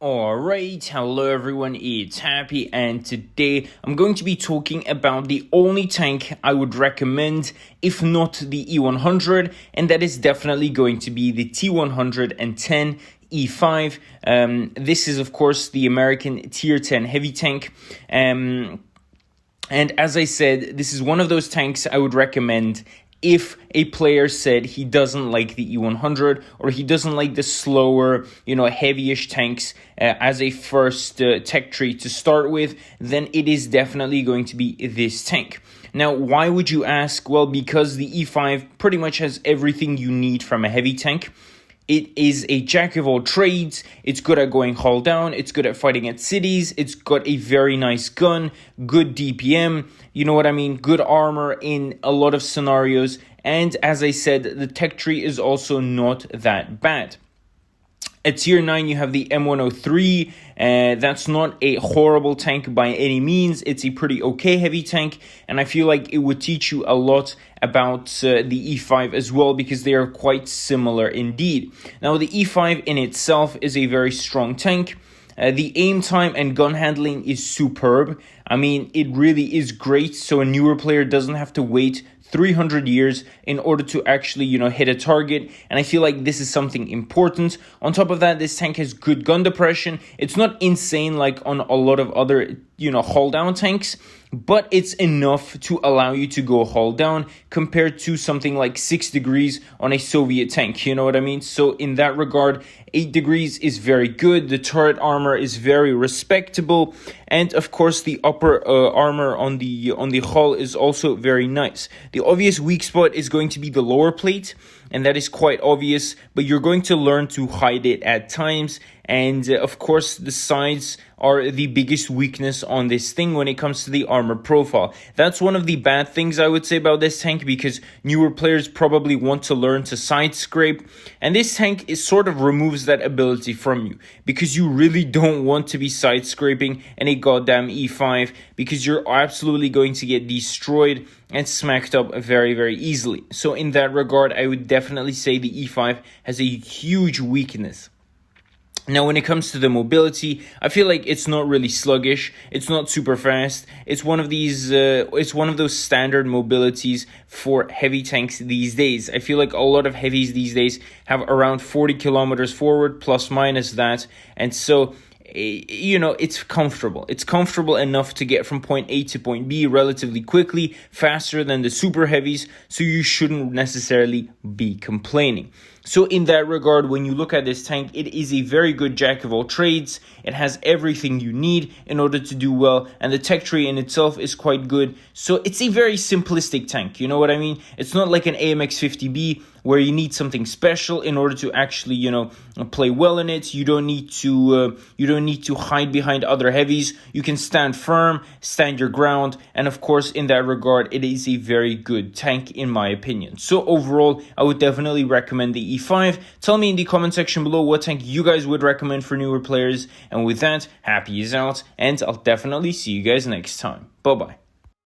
Alright, hello everyone, it's Happy, and today I'm going to be talking about the only tank I would recommend, if not the E100, and that is definitely going to be the T110 E5. This is of course the American tier 10 heavy tank. And as I said, this is one of those tanks I would recommend if a player said he doesn't like the E100 or he doesn't like the slower, heavyish tanks as a first tech tree to start with, then it is definitely going to be this tank. Now, why would you ask? Well, because the E5 pretty much has everything you need from a heavy tank. It is a jack of all trades. It's good at going hull down. It's good at fighting at cities. It's got a very nice gun, good DPM, you know what I mean? Good armor in a lot of scenarios. And as I said, the tech tree is also not that bad. At tier 9, you have the M103. That's not a horrible tank by any means. It's a pretty okay heavy tank, and I feel like it would teach you a lot about the E5 as well, because they are quite similar indeed. Now, the E5 in itself is a very strong tank. The aim time and gun handling is superb. I mean, it really is great, so a newer player doesn't have to wait 300 years in order to actually, hit a target. And I feel like this is something important. On top of that, this tank has good gun depression. It's not insane like on a lot of other, hull down tanks, but it's enough to allow you to go hull down compared to something like 6 degrees on a Soviet tank. You know what I mean? So in that regard, 8 degrees is very good. The turret armor is very respectable. And of course, the upper armor on the hull is also very nice. The obvious weak spot is going to be the lower plate, and that is quite obvious, but you're going to learn to hide it at times. And of course, the sides are the biggest weakness on this thing when it comes to the armor profile. That's one of the bad things I would say about this tank, because newer players probably want to learn to side scrape, and this tank sort of removes that ability from you, because you really don't want to be side scraping in a goddamn E5, because you're absolutely going to get destroyed and smacked up very, very easily. So in that regard, I would definitely say the E5 has a huge weakness. Now, when it comes to the mobility, I feel like it's not really sluggish. It's not super fast. It's one of these. It's one of those standard mobilities for heavy tanks these days. I feel like a lot of heavies these days have around 40 kilometers forward, plus minus that, and so it's comfortable. It's comfortable enough to get from point A to point B relatively quickly, faster than the super heavies, so you shouldn't necessarily be complaining. So in that regard, when you look at this tank, it is a very good jack of all trades. It has everything you need in order to do well, and the tech tree in itself is quite good. So it's a very simplistic tank, you know what I mean? It's not like an AMX-50B where you need something special in order to actually, play well in it. You don't need to hide behind other heavies. You can stand firm, stand your ground, and of course, in that regard, it is a very good tank in my opinion. So overall, I would definitely recommend the E5. Tell me in the comment section below what tank you guys would recommend for newer players. And with that, Happy is out, and I'll definitely see you guys next time. Bye-bye.